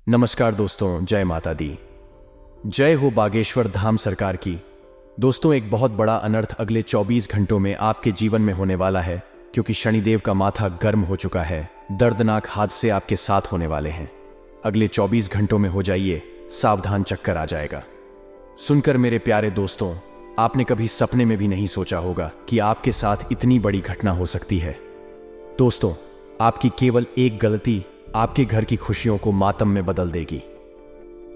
नमस्कार दोस्तों, जय माता दी। जय हो बागेश्वर धाम सरकार की। दोस्तों, एक बहुत बड़ा अनर्थ अगले 24 घंटों में आपके जीवन में होने वाला है, क्योंकि शनिदेव का माथा गर्म हो चुका है। दर्दनाक हादसे आपके साथ होने वाले हैं। अगले 24 घंटों में हो जाइए सावधान, चक्कर आ जाएगा। सुनकर मेरे प्यारे दोस्तों, आपने कभी सपने में भी नहीं सोचा होगा कि आपके साथ इतनी बड़ी घटना हो सकती है। दोस्तों, आपकी केवल एक गलती आपके घर की खुशियों को मातम में बदल देगी।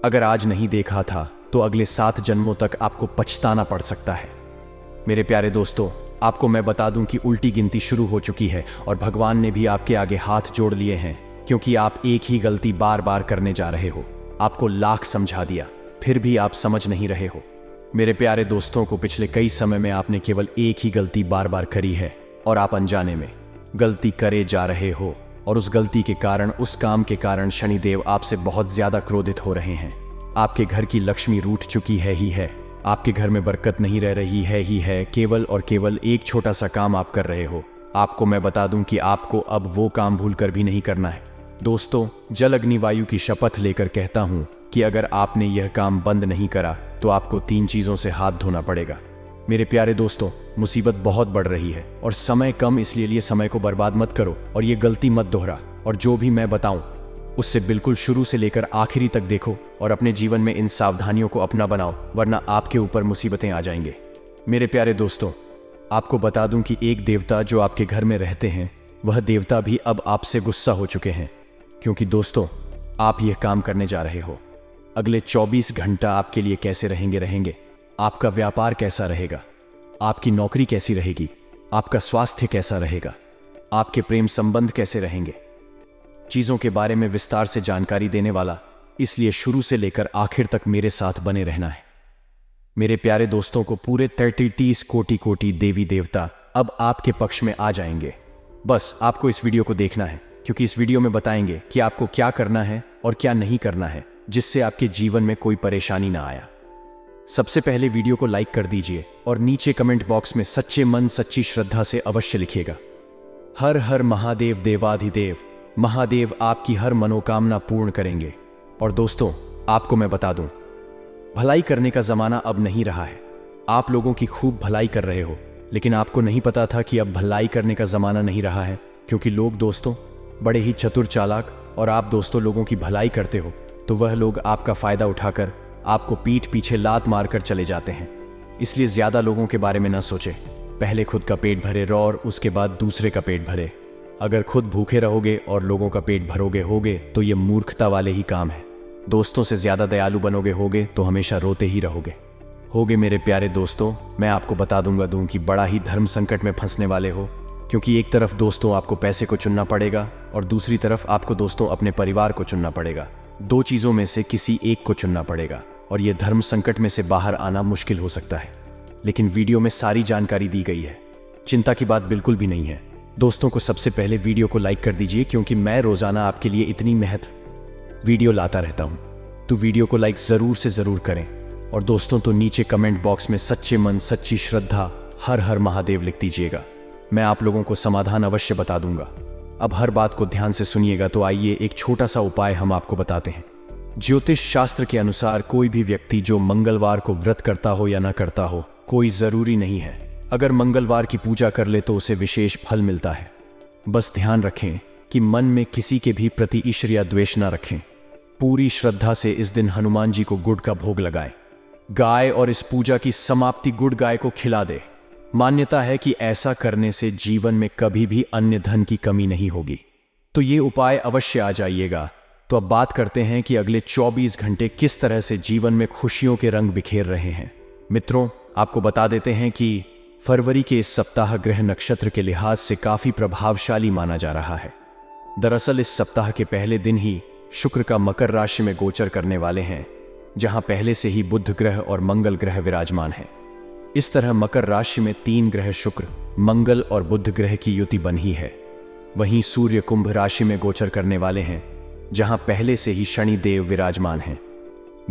अगर आज नहीं देखा था तो अगले 7 जन्मों तक आपको पछताना पड़ सकता है। मेरे प्यारे दोस्तों, आपको मैं बता दूं कि उल्टी गिनती शुरू हो चुकी है और भगवान ने भी आपके आगे हाथ जोड़ लिए हैं, क्योंकि आप एक ही गलती बार बार करने जा रहे हो। आपको लाख समझा दिया, फिर भी आप समझ नहीं रहे हो। मेरे प्यारे दोस्तों को पिछले कई समय में आपने केवल एक ही गलती बार बार करी है और आप अनजाने में गलती करे जा रहे हो, और उस गलती के कारण, उस काम के कारण शनिदेव आपसे बहुत ज्यादा क्रोधित हो रहे हैं। आपके घर की लक्ष्मी रूठ चुकी है ही है। आपके घर में बरकत नहीं रह रही है ही है। केवल और केवल एक छोटा सा काम आप कर रहे हो। आपको मैं बता दूं कि आपको अब वो काम भूलकर भी नहीं करना है। दोस्तों, जल अग्नि वायु की शपथ लेकर कहता हूं कि अगर आपने यह काम बंद नहीं करा तो आपको 3 चीजों से हाथ धोना पड़ेगा। मेरे प्यारे दोस्तों, मुसीबत बहुत बढ़ रही है और समय कम, इसलिए समय को बर्बाद मत करो और ये गलती मत दोहरा। और जो भी मैं बताऊं उससे बिल्कुल शुरू से लेकर आखिरी तक देखो और अपने जीवन में इन सावधानियों को अपना बनाओ, वरना आपके ऊपर मुसीबतें आ जाएंगे। मेरे प्यारे दोस्तों, आपको बता दूं कि एक देवता जो आपके घर में रहते हैं, वह देवता भी अब आपसे गुस्सा हो चुके हैं, क्योंकि दोस्तों, आप यह काम करने जा रहे हो। अगले 24 घंटा आपके लिए कैसे रहेंगे। आपका व्यापार कैसा रहेगा, आपकी नौकरी कैसी रहेगी, आपका स्वास्थ्य कैसा रहेगा, आपके प्रेम संबंध कैसे रहेंगे, चीजों के बारे में विस्तार से जानकारी देने वाला, इसलिए शुरू से लेकर आखिर तक मेरे साथ बने रहना है। मेरे प्यारे दोस्तों को पूरे 30 कोटि देवी देवता अब आपके पक्ष में आ जाएंगे। बस आपको इस वीडियो को देखना है, क्योंकि इस वीडियो में बताएंगे कि आपको क्या करना है और क्या नहीं करना है, जिससे आपके जीवन में कोई परेशानी ना आया। सबसे पहले वीडियो को लाइक कर दीजिए और नीचे कमेंट बॉक्स में सच्चे मन सच्ची श्रद्धा से अवश्य लिखिएगा, हर हर महादेव देवाधिदेव। महादेव आपकी हर मनोकामना पूर्ण करेंगे। और दोस्तों, आपको मैं बता दूं, भलाई करने का जमाना अब नहीं रहा है। आप लोगों की खूब भलाई कर रहे हो, लेकिन आपको नहीं पता था कि अब भलाई करने का जमाना नहीं रहा है, क्योंकि लोग दोस्तों बड़े ही चतुर चालाक, और आप दोस्तों लोगों की भलाई करते हो तो वह लोग आपका फायदा उठाकर आपको पीठ पीछे लात मारकर चले जाते हैं। इसलिए ज्यादा लोगों के बारे में न सोचे, पहले खुद का पेट भरे और उसके बाद दूसरे का पेट भरे। अगर खुद भूखे रहोगे और लोगों का पेट भरोगे होगे तो ये मूर्खता वाले ही काम है। दोस्तों से ज्यादा दयालु बनोगे होगे तो हमेशा रोते ही रहोगे। मेरे प्यारे दोस्तों, मैं आपको बता दूं कि बड़ा ही धर्म संकट में फंसने वाले हो, क्योंकि एक तरफ दोस्तों आपको पैसे को चुनना पड़ेगा और दूसरी तरफ आपको दोस्तों अपने परिवार को चुनना पड़ेगा। 2 चीजों में से किसी एक को चुनना पड़ेगा और यह धर्म संकट में से बाहर आना मुश्किल हो सकता है। लेकिन वीडियो में सारी जानकारी दी गई है, चिंता की बात बिल्कुल भी नहीं है। दोस्तों को सबसे पहले वीडियो को लाइक कर दीजिए, क्योंकि मैं रोजाना आपके लिए इतनी महत्व वीडियो लाता रहता हूं, तो वीडियो को लाइक जरूर से जरूर करें। और दोस्तों, तो नीचे कमेंट बॉक्स में सच्चे मन सच्ची श्रद्धा हर हर महादेव लिख दीजिएगा। मैं आप लोगों को समाधान अवश्य बता दूंगा। अब हर बात को ध्यान से सुनिएगा। तो आइए एक छोटा सा उपाय हम आपको बताते हैं। ज्योतिष शास्त्र के अनुसार कोई भी व्यक्ति जो मंगलवार को व्रत करता हो या ना करता हो, कोई जरूरी नहीं है। अगर मंगलवार की पूजा कर ले तो उसे विशेष फल मिलता है। बस ध्यान रखें कि मन में किसी के भी प्रति ईर्ष्या या द्वेष ना रखें। पूरी श्रद्धा से इस दिन हनुमान जी को गुड़ का भोग लगाएं। गाय और इस पूजा की समाप्ति गुड़ गाय को खिला दे। मान्यता है कि ऐसा करने से जीवन में कभी भी अन्य धन की कमी नहीं होगी। तो ये उपाय अवश्य आ जाइएगा। तो अब बात करते हैं कि अगले 24 घंटे किस तरह से जीवन में खुशियों के रंग बिखेर रहे हैं। मित्रों, आपको बता देते हैं कि फरवरी के इस सप्ताह ग्रह नक्षत्र के लिहाज से काफी प्रभावशाली माना जा रहा है। दरअसल इस सप्ताह के पहले दिन ही शुक्र का मकर राशि में गोचर करने वाले हैं, जहां पहले से ही बुध ग्रह और मंगल ग्रह विराजमान है। इस तरह मकर राशि में 3 ग्रह शुक्र, मंगल और बुध ग्रह की युति बनी है। वहीं सूर्य कुंभ राशि में गोचर करने वाले हैं, जहां पहले से ही शनि देव विराजमान हैं।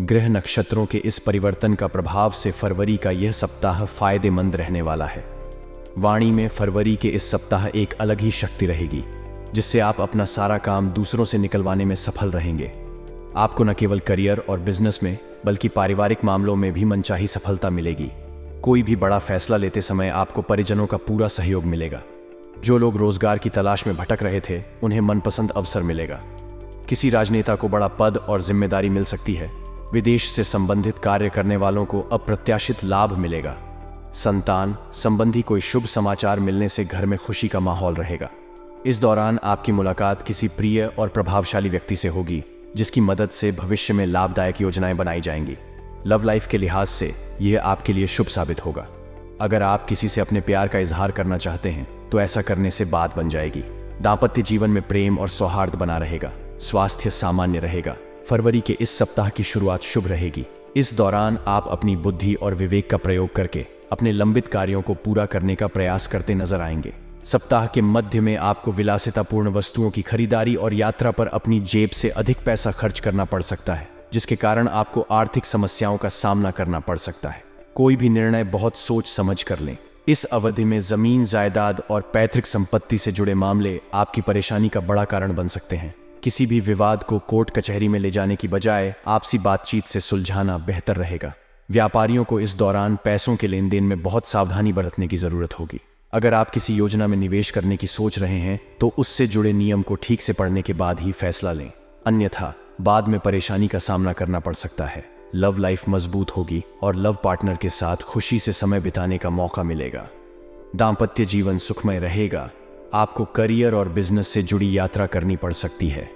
ग्रह नक्षत्रों के इस परिवर्तन का प्रभाव से फरवरी का यह सप्ताह फायदेमंद रहने वाला है। वाणी में फरवरी के इस सप्ताह एक अलग ही शक्ति रहेगी, जिससे आप अपना सारा काम दूसरों से निकलवाने में सफल रहेंगे। आपको न केवल करियर और बिजनेस में बल्कि पारिवारिक मामलों में भी मनचाही सफलता मिलेगी। कोई भी बड़ा फैसला लेते समय आपको परिजनों का पूरा सहयोग मिलेगा। जो लोग रोजगार की तलाश में भटक रहे थे उन्हें मनपसंद अवसर मिलेगा। किसी राजनेता को बड़ा पद और जिम्मेदारी मिल सकती है। विदेश से संबंधित कार्य करने वालों को अप्रत्याशित लाभ मिलेगा। संतान संबंधी कोई शुभ समाचार मिलने से घर में खुशी का माहौल रहेगा। इस दौरान आपकी मुलाकात किसी प्रिय और प्रभावशाली व्यक्ति से होगी जिसकी मदद से भविष्य में लाभदायक योजनाएं बनाई जाएंगी। लव लाइफ के लिहाज से यह आपके लिए शुभ साबित होगा। अगर आप किसी से अपने प्यार का इजहार करना चाहते हैं तो ऐसा करने से बात बन जाएगी। दाम्पत्य जीवन में प्रेम और सौहार्द बना रहेगा। स्वास्थ्य सामान्य रहेगा। फरवरी के इस सप्ताह की शुरुआत शुभ रहेगी। इस दौरान आप अपनी बुद्धि और विवेक का प्रयोग करके अपने लंबित कार्यों को पूरा करने का प्रयास करते नजर आएंगे। सप्ताह के मध्य में आपको विलासितापूर्ण वस्तुओं की खरीदारी और यात्रा पर अपनी जेब से अधिक पैसा खर्च करना पड़ सकता है, जिसके कारण आपको आर्थिक समस्याओं का सामना करना पड़ सकता है। कोई भी निर्णय बहुत सोच समझ कर लें। इस अवधि में जमीन, जायदाद और पैतृक संपत्ति से जुड़े मामले आपकी परेशानी का बड़ा कारण बन सकते हैं। किसी भी विवाद को कोर्ट कचहरी में ले जाने की बजाय आपसी बातचीत से सुलझाना बेहतर रहेगा। व्यापारियों को इस दौरान पैसों के लेन देन में बहुत सावधानी बरतने की जरूरत होगी। अगर आप किसी योजना में निवेश करने की सोच रहे हैं तो उससे जुड़े नियम को ठीक से पढ़ने के बाद ही फैसला लें, अन्यथा बाद में परेशानी का सामना करना पड़ सकता है। लव लाइफ मजबूत होगी और लव पार्टनर के साथ खुशी से समय बिताने का मौका मिलेगा। दाम्पत्य जीवन सुखमय रहेगा। आपको करियर और बिजनेस से जुड़ी यात्रा करनी पड़ सकती है।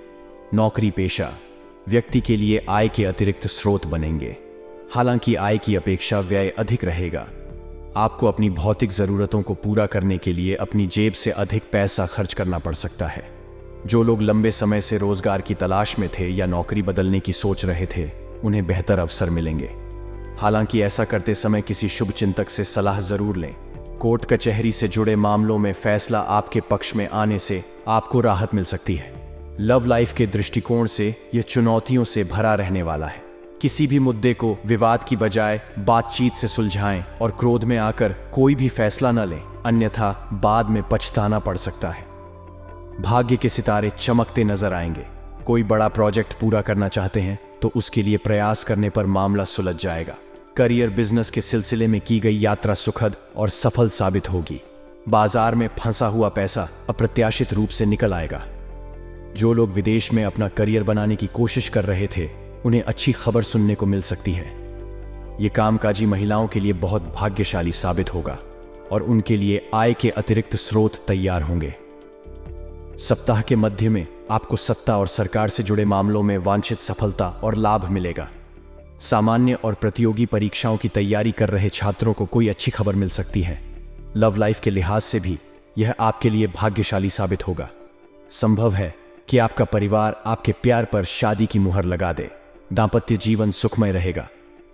नौकरी पेशा व्यक्ति के लिए आय के अतिरिक्त स्रोत बनेंगे। हालांकि आय की अपेक्षा व्यय अधिक रहेगा। आपको अपनी भौतिक जरूरतों को पूरा करने के लिए अपनी जेब से अधिक पैसा खर्च करना पड़ सकता है। जो लोग लंबे समय से रोजगार की तलाश में थे या नौकरी बदलने की सोच रहे थे उन्हें बेहतर अवसर मिलेंगे। हालांकि ऐसा करते समय किसी शुभ चिंतक से सलाह जरूर लें। कोर्ट कचहरी से जुड़े मामलों में फैसला आपके पक्ष में आने से आपको राहत मिल सकती है। लव लाइफ के दृष्टिकोण से यह चुनौतियों से भरा रहने वाला है। किसी भी मुद्दे को विवाद की बजाय बातचीत से सुलझाएं और क्रोध में आकर कोई भी फैसला न लें, अन्यथा बाद में पछताना पड़ सकता है। भाग्य के सितारे चमकते नजर आएंगे। कोई बड़ा प्रोजेक्ट पूरा करना चाहते हैं तो उसके लिए प्रयास करने पर मामला सुलझ जाएगा। करियर बिजनेस के सिलसिले में की गई यात्रा सुखद और सफल साबित होगी। बाजार में फंसा हुआ पैसा अप्रत्याशित रूप से निकल आएगा। जो लोग विदेश में अपना करियर बनाने की कोशिश कर रहे थे उन्हें अच्छी खबर सुनने को मिल सकती है। ये कामकाजी महिलाओं के लिए बहुत भाग्यशाली साबित होगा और उनके लिए आय के अतिरिक्त स्रोत तैयार होंगे। सप्ताह के मध्य में आपको सत्ता और सरकार से जुड़े मामलों में वांछित सफलता और लाभ मिलेगा। सामान्य और प्रतियोगी परीक्षाओं की तैयारी कर रहे छात्रों को कोई अच्छी खबर मिल सकती है। लव लाइफ के लिहाज से भी यह आपके लिए भाग्यशाली साबित होगा। संभव है कि आपका परिवार आपके प्यार पर शादी की मुहर लगा दे। दाम्पत्य जीवन सुखमय रहेगा।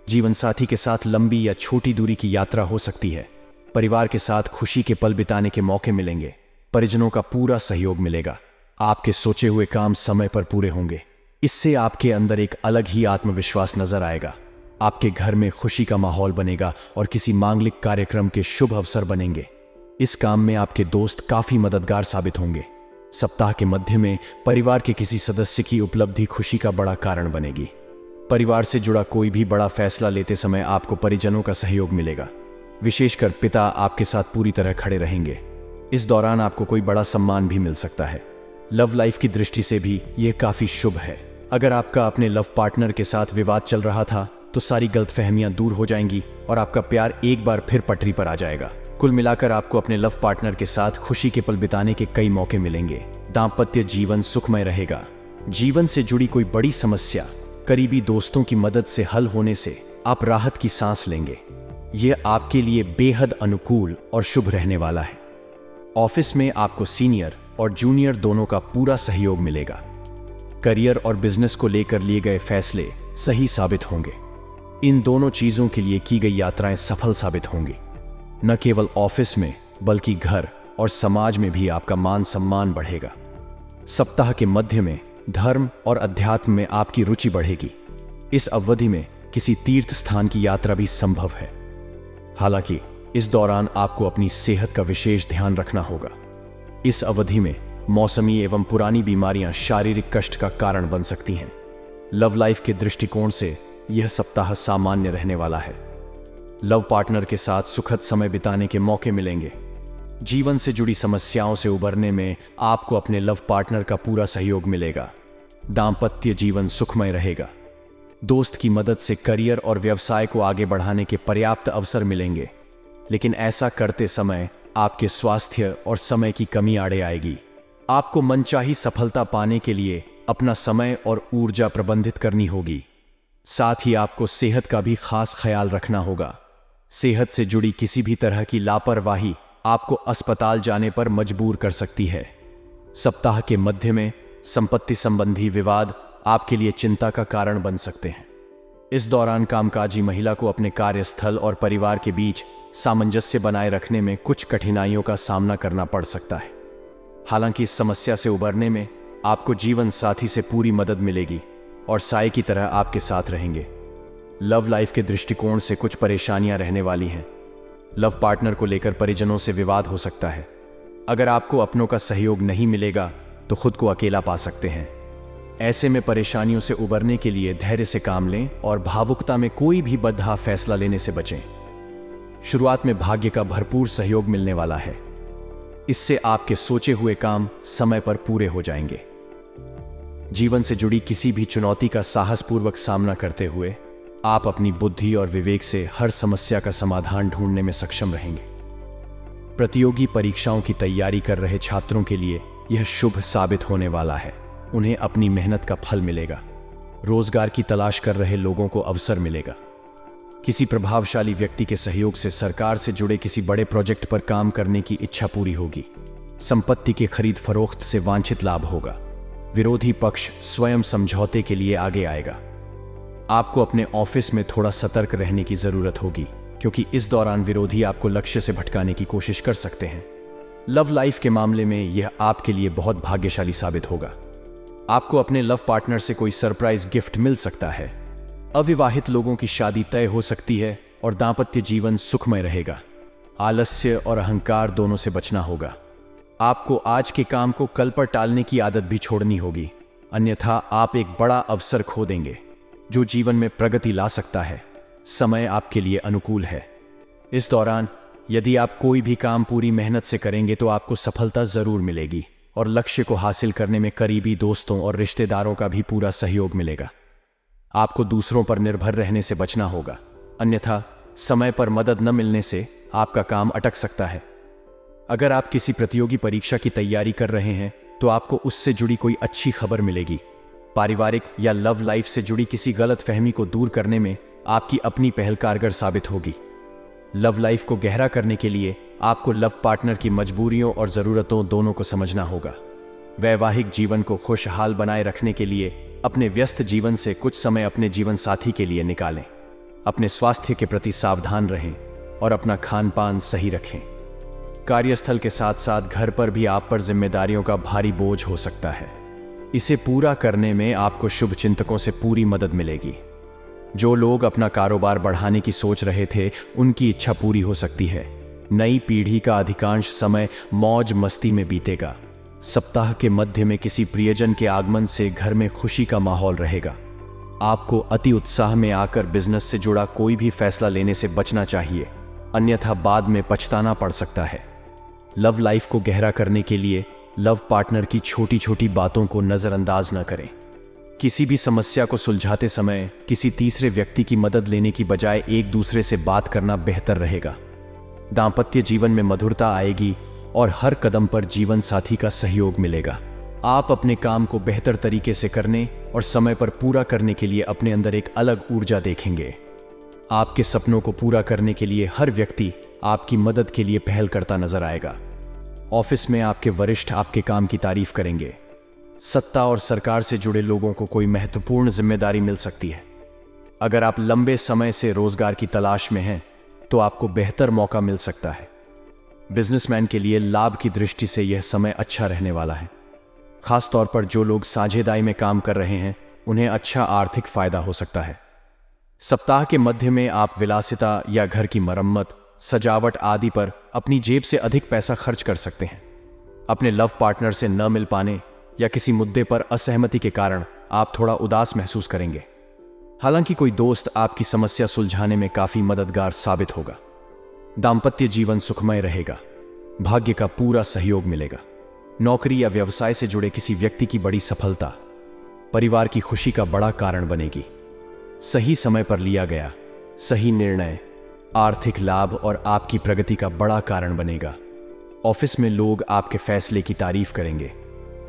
जीवन साथी के साथ लंबी या छोटी दूरी की यात्रा हो सकती है। परिवार के साथ खुशी के पल बिताने के मौके मिलेंगे। परिजनों का पूरा सहयोग मिलेगा। आपके सोचे हुए काम समय पर पूरे होंगे। इससे आपके अंदर एक अलग ही आत्मविश्वास नजर आएगा। आपके घर में खुशी का माहौल बनेगा और किसी मांगलिक कार्यक्रम के शुभ अवसर बनेंगे। इस काम में आपके दोस्त काफी मददगार साबित होंगे। सप्ताह के मध्य में परिवार के किसी सदस्य की उपलब्धि खुशी का बड़ा कारण बनेगी। परिवार से जुड़ा कोई भी बड़ा फैसला लेते समय आपको परिजनों का सहयोग मिलेगा। विशेषकर पिता आपके साथ पूरी तरह खड़े रहेंगे। इस दौरान आपको कोई बड़ा सम्मान भी मिल सकता है। लव लाइफ की दृष्टि से भी यह काफी शुभ है। अगर आपका अपने लव पार्टनर के साथ विवाद चल रहा था तो सारी गलतफहमियां दूर हो जाएंगी और आपका प्यार एक बार फिर पटरी पर आ जाएगा। कुल मिलाकर आपको अपने लव पार्टनर के साथ खुशी के पल बिताने के कई मौके मिलेंगे। दाम्पत्य जीवन सुखमय रहेगा। जीवन से जुड़ी कोई बड़ी समस्या करीबी दोस्तों की मदद से हल होने से आप राहत की सांस लेंगे। यह आपके लिए बेहद अनुकूल और शुभ रहने वाला है। ऑफिस में आपको सीनियर और जूनियर दोनों का पूरा सहयोग मिलेगा। करियर और बिजनेस को लेकर लिए गए फैसले सही साबित होंगे। इन दोनों चीजों के लिए की गई यात्राएं सफल साबित होंगी। न केवल ऑफिस में बल्कि घर और समाज में भी आपका मान सम्मान बढ़ेगा। सप्ताह के मध्य में धर्म और अध्यात्म में आपकी रुचि बढ़ेगी। इस अवधि में किसी तीर्थ स्थान की यात्रा भी संभव है। हालांकि इस दौरान आपको अपनी सेहत का विशेष ध्यान रखना होगा। इस अवधि में मौसमी एवं पुरानी बीमारियां शारीरिक कष्ट का कारण बन सकती हैं। लव लाइफ के दृष्टिकोण से यह सप्ताह सामान्य रहने वाला है। लव पार्टनर के साथ सुखद समय बिताने के मौके मिलेंगे। जीवन से जुड़ी समस्याओं से उबरने में आपको अपने लव पार्टनर का पूरा सहयोग मिलेगा। दाम्पत्य जीवन सुखमय रहेगा। दोस्त की मदद से करियर और व्यवसाय को आगे बढ़ाने के पर्याप्त अवसर मिलेंगे, लेकिन ऐसा करते समय आपके स्वास्थ्य और समय की कमी आड़े आएगी। आपको मनचाही सफलता पाने के लिए अपना समय और ऊर्जा प्रबंधित करनी होगी। साथ ही आपको सेहत का भी खास ख्याल रखना होगा। सेहत से जुड़ी किसी भी तरह की लापरवाही आपको अस्पताल जाने पर मजबूर कर सकती है। सप्ताह के मध्य में संपत्ति संबंधी विवाद आपके लिए चिंता का कारण बन सकते हैं। इस दौरान कामकाजी महिला को अपने कार्यस्थल और परिवार के बीच सामंजस्य बनाए रखने में कुछ कठिनाइयों का सामना करना पड़ सकता है। हालांकि इस समस्या से उबरने में आपको जीवन साथी से पूरी मदद मिलेगी और साए की तरह आपके साथ रहेंगे। लव लाइफ के दृष्टिकोण से कुछ परेशानियां रहने वाली हैं। लव पार्टनर को लेकर परिजनों से विवाद हो सकता है। अगर आपको अपनों का सहयोग नहीं मिलेगा तो खुद को अकेला पा सकते हैं। ऐसे में परेशानियों से उबरने के लिए धैर्य से काम लें और भावुकता में कोई भी बदहा फैसला लेने से बचें। शुरुआत में भाग्य का भरपूर सहयोग मिलने वाला है। इससे आपके सोचे हुए काम समय पर पूरे हो जाएंगे। जीवन से जुड़ी किसी भी चुनौती का साहसपूर्वक सामना करते हुए आप अपनी बुद्धि और विवेक से हर समस्या का समाधान ढूंढने में सक्षम रहेंगे। प्रतियोगी परीक्षाओं की तैयारी कर रहे छात्रों के लिए यह शुभ साबित होने वाला है। उन्हें अपनी मेहनत का फल मिलेगा। रोजगार की तलाश कर रहे लोगों को अवसर मिलेगा। किसी प्रभावशाली व्यक्ति के सहयोग से सरकार से जुड़े किसी बड़े प्रोजेक्ट पर काम करने की इच्छा पूरी होगी। संपत्ति के खरीद फरोख्त से वांछित लाभ होगा। विरोधी पक्ष स्वयं समझौते के लिए आगे आएगा। आपको अपने ऑफिस में थोड़ा सतर्क रहने की जरूरत होगी, क्योंकि इस दौरान विरोधी आपको लक्ष्य से भटकाने की कोशिश कर सकते हैं। लव लाइफ के मामले में यह आपके लिए बहुत भाग्यशाली साबित होगा। आपको अपने लव पार्टनर से कोई सरप्राइज गिफ्ट मिल सकता है। अविवाहित लोगों की शादी तय हो सकती है और दाम्पत्य जीवन सुखमय रहेगा। आलस्य और अहंकार दोनों से बचना होगा। आपको आज के काम को कल पर टालने की आदत भी छोड़नी होगी, अन्यथा आप एक बड़ा अवसर खो देंगे जो जीवन में प्रगति ला सकता है। समय आपके लिए अनुकूल है। इस दौरान यदि आप कोई भी काम पूरी मेहनत से करेंगे तो आपको सफलता जरूर मिलेगी और लक्ष्य को हासिल करने में करीबी दोस्तों और रिश्तेदारों का भी पूरा सहयोग मिलेगा। आपको दूसरों पर निर्भर रहने से बचना होगा, अन्यथा समय पर मदद न मिलने से आपका काम अटक सकता है। अगर आप किसी प्रतियोगी परीक्षा की तैयारी कर रहे हैं तो आपको उससे जुड़ी कोई अच्छी खबर मिलेगी। पारिवारिक या लव लाइफ से जुड़ी किसी गलतफहमी को दूर करने में आपकी अपनी पहल कारगर साबित होगी। लव लाइफ को गहरा करने के लिए आपको लव पार्टनर की मजबूरियों और ज़रूरतों दोनों को समझना होगा। वैवाहिक जीवन को खुशहाल बनाए रखने के लिए अपने व्यस्त जीवन से कुछ समय अपने जीवन साथी के लिए निकालें। अपने स्वास्थ्य के प्रति सावधान रहें और अपना खान पान सही रखें। कार्यस्थल के साथ साथ घर पर भी आप पर जिम्मेदारियों का भारी बोझ हो सकता है। इसे पूरा करने में आपको शुभ चिंतकों से पूरी मदद मिलेगी। जो लोग अपना कारोबार बढ़ाने की सोच रहे थे, उनकी इच्छा पूरी हो सकती है। नई पीढ़ी का अधिकांश समय मौज मस्ती में बीतेगा। सप्ताह के मध्य में किसी प्रियजन के आगमन से घर में खुशी का माहौल रहेगा। आपको अति उत्साह में आकर बिजनेस से जुड़ा कोई भी फैसला लेने से बचना चाहिए, अन्यथा बाद में पछताना पड़ सकता है। लव लाइफ को गहरा करने के लिए लव पार्टनर की छोटी छोटी बातों को नजरअंदाज न करें। किसी भी समस्या को सुलझाते समय किसी तीसरे व्यक्ति की मदद लेने की बजाय एक दूसरे से बात करना बेहतर रहेगा। दाम्पत्य जीवन में मधुरता आएगी और हर कदम पर जीवन साथी का सहयोग मिलेगा। आप अपने काम को बेहतर तरीके से करने और समय पर पूरा करने के लिए अपने अंदर एक अलग ऊर्जा देखेंगे। आपके सपनों को पूरा करने के लिए हर व्यक्ति आपकी मदद के लिए पहल करता नजर आएगा। ऑफिस में आपके वरिष्ठ आपके काम की तारीफ करेंगे। सत्ता और सरकार से जुड़े लोगों को कोई महत्वपूर्ण जिम्मेदारी मिल सकती है। अगर आप लंबे समय से रोजगार की तलाश में हैं तो आपको बेहतर मौका मिल सकता है। बिजनेसमैन के लिए लाभ की दृष्टि से यह समय अच्छा रहने वाला है। खासतौर पर जो लोग साझेदारी में काम कर रहे हैं, उन्हें अच्छा आर्थिक फायदा हो सकता है। सप्ताह के मध्य में आप विलासिता या घर की मरम्मत, सजावट आदि पर अपनी जेब से अधिक पैसा खर्च कर सकते हैं। अपने लव पार्टनर से न मिल पाने या किसी मुद्दे पर असहमति के कारण आप थोड़ा उदास महसूस करेंगे। हालांकि कोई दोस्त आपकी समस्या सुलझाने में काफी मददगार साबित होगा। दाम्पत्य जीवन सुखमय रहेगा। भाग्य का पूरा सहयोग मिलेगा। नौकरी या व्यवसाय से जुड़े किसी व्यक्ति की बड़ी सफलता परिवार की खुशी का बड़ा कारण बनेगी। सही समय पर लिया गया सही निर्णय आर्थिक लाभ और आपकी प्रगति का बड़ा कारण बनेगा। ऑफिस में लोग आपके फैसले की तारीफ करेंगे।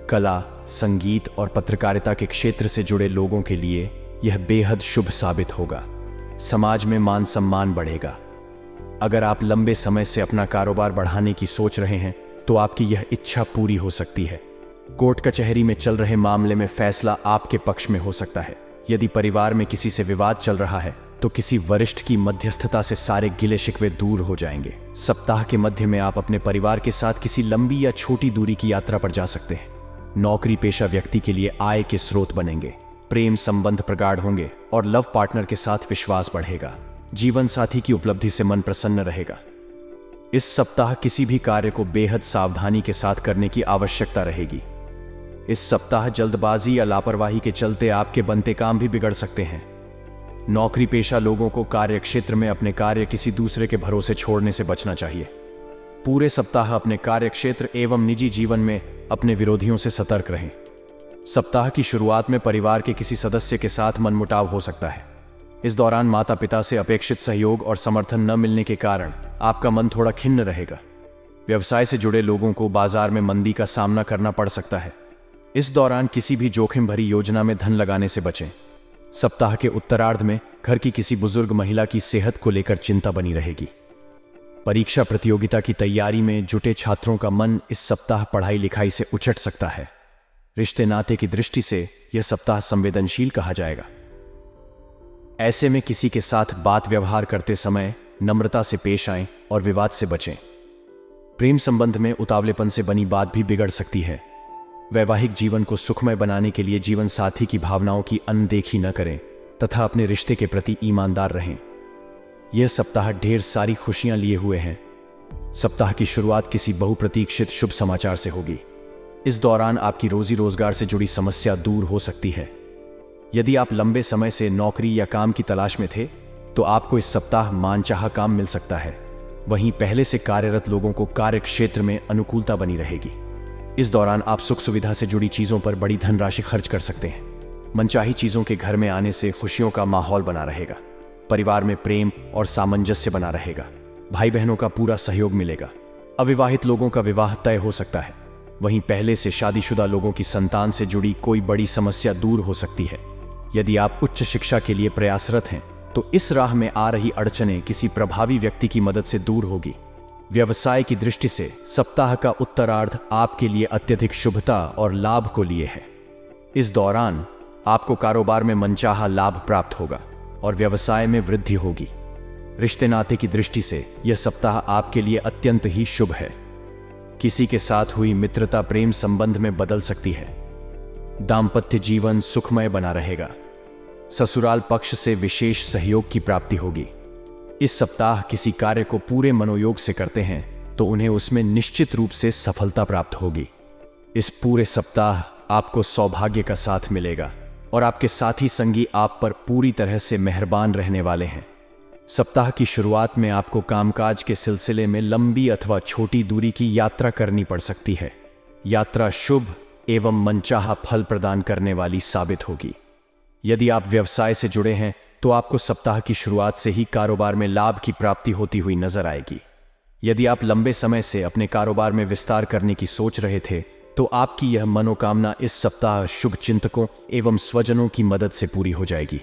कला, संगीत और पत्रकारिता के क्षेत्र से जुड़े लोगों के लिए यह बेहद शुभ साबित होगा। समाज में मान सम्मान बढ़ेगा। अगर आप लंबे समय से अपना कारोबार बढ़ाने की सोच रहे हैं तो आपकी यह इच्छा पूरी हो सकती है। कोर्ट कचहरी में चल रहे मामले में फैसला आपके पक्ष में हो सकता है। यदि परिवार में किसी से विवाद चल रहा है तो किसी वरिष्ठ की मध्यस्थता से सारे गिले शिकवे दूर हो जाएंगे। सप्ताह के मध्य में आप अपने परिवार के साथ किसी लंबी या छोटी दूरी की यात्रा पर जा सकते हैं। नौकरी पेशा व्यक्ति के लिए आय के स्रोत बनेंगे। प्रेम संबंध प्रगाढ़ होंगे और लव पार्टनर के साथ विश्वास बढ़ेगा। जीवन साथी की उपलब्धि से मन प्रसन्न रहेगा। इस सप्ताह किसी भी कार्य को बेहद सावधानी के साथ करने की आवश्यकता रहेगी। इस सप्ताह जल्दबाजी या लापरवाही के चलते आपके बनते काम भी बिगड़ सकते हैं। नौकरी पेशा लोगों को कार्य क्षेत्र में अपने कार्य किसी दूसरे के भरोसे छोड़ने से बचना चाहिए। पूरे सप्ताह अपने कार्य क्षेत्र एवं निजी जीवन में अपने विरोधियों से सतर्क रहें। सप्ताह की शुरुआत में परिवार के किसी सदस्य के साथ मनमुटाव हो सकता है। इस दौरान माता पिता से अपेक्षित सहयोग और समर्थन न मिलने के कारण आपका मन थोड़ा खिन्न रहेगा। व्यवसाय से जुड़े लोगों को बाजार में मंदी का सामना करना पड़ सकता है। इस दौरान किसी भी जोखिम भरी योजना में धन लगाने से बचें। सप्ताह के उत्तरार्ध में घर की किसी बुजुर्ग महिला की सेहत को लेकर चिंता बनी रहेगी। परीक्षा प्रतियोगिता की तैयारी में जुटे छात्रों का मन इस सप्ताह पढ़ाई लिखाई से उचट सकता है। रिश्ते नाते की दृष्टि से यह सप्ताह संवेदनशील कहा जाएगा। ऐसे में किसी के साथ बात व्यवहार करते समय नम्रता से पेश आएं और विवाद से बचें। प्रेम संबंध में उतावलेपन से बनी बात भी बिगड़ सकती है। वैवाहिक जीवन को सुखमय बनाने के लिए जीवन साथी की भावनाओं की अनदेखी न करें तथा अपने रिश्ते के प्रति ईमानदार रहें। यह सप्ताह ढेर सारी खुशियां लिए हुए हैं। सप्ताह की शुरुआत किसी बहुप्रतीक्षित शुभ समाचार से होगी। इस दौरान आपकी रोजी रोजगार से जुड़ी समस्या दूर हो सकती है। यदि आप लंबे समय से नौकरी या काम की तलाश में थे तो आपको इस सप्ताह मानचाहा काम मिल सकता है। वहीं पहले से कार्यरत लोगों को कार्य क्षेत्र में अनुकूलता बनी रहेगी। इस दौरान आप सुख सुविधा से जुड़ी चीजों पर बड़ी धनराशि खर्च कर सकते हैं। मनचाही चीजों के घर में आने से खुशियों का माहौल बना रहेगा। परिवार में प्रेम और सामंजस्य बना रहेगा। भाई बहनों का पूरा सहयोग मिलेगा। अविवाहित लोगों का विवाह तय हो सकता है। वहीं पहले से शादीशुदा लोगों की संतान से जुड़ी कोई बड़ी समस्या दूर हो सकती है। यदि आप उच्च शिक्षा के लिए प्रयासरत हैं तो इस राह में आ रही अड़चनें किसी प्रभावी व्यक्ति की मदद से दूर होगी। व्यवसाय की दृष्टि से सप्ताह का उत्तरार्ध आपके लिए अत्यधिक शुभता और लाभ को लिए है। इस दौरान आपको कारोबार में मनचाहा लाभ प्राप्त होगा और व्यवसाय में वृद्धि होगी। रिश्ते नाते की दृष्टि से यह सप्ताह आपके लिए अत्यंत ही शुभ है। किसी के साथ हुई मित्रता प्रेम संबंध में बदल सकती है। दाम्पत्य जीवन सुखमय बना रहेगा। ससुराल पक्ष से विशेष सहयोग की प्राप्ति होगी। इस सप्ताह किसी कार्य को पूरे मनोयोग से करते हैं तो उन्हें उसमें निश्चित रूप से सफलता प्राप्त होगी। इस पूरे सप्ताह आपको सौभाग्य का साथ मिलेगा और आपके साथी संगी आप पर पूरी तरह से मेहरबान रहने वाले हैं। सप्ताह की शुरुआत में आपको कामकाज के सिलसिले में लंबी अथवा छोटी दूरी की यात्रा करनी पड़ सकती है। यात्रा शुभ एवं मनचाहा फल प्रदान करने वाली साबित होगी। यदि आप व्यवसाय से जुड़े हैं तो आपको सप्ताह की शुरुआत से ही कारोबार में लाभ की प्राप्ति होती हुई नजर आएगी। यदि आप लंबे समय से अपने कारोबार में विस्तार करने की सोच रहे थे तो आपकी यह मनोकामना इस सप्ताह शुभ चिंतकों एवं स्वजनों की मदद से पूरी हो जाएगी।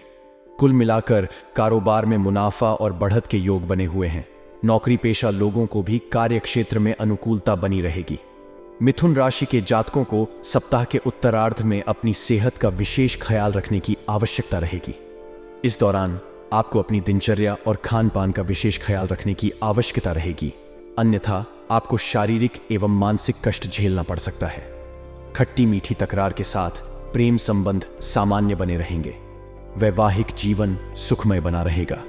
कुल मिलाकर कारोबार में मुनाफा और बढ़त के योग बने हुए हैं। नौकरी पेशा लोगों को भी कार्य क्षेत्र में अनुकूलता बनी रहेगी। मिथुन राशि के जातकों को सप्ताह के उत्तरार्ध में अपनी सेहत का विशेष ख्याल रखने की आवश्यकता रहेगी। इस दौरान आपको अपनी दिनचर्या और खान पान का विशेष ख्याल रखने की आवश्यकता रहेगी, अन्यथा आपको शारीरिक एवं मानसिक कष्ट झेलना पड़ सकता है। खट्टी मीठी तकरार के साथ प्रेम संबंध सामान्य बने रहेंगे। वैवाहिक जीवन सुखमय बना रहेगा।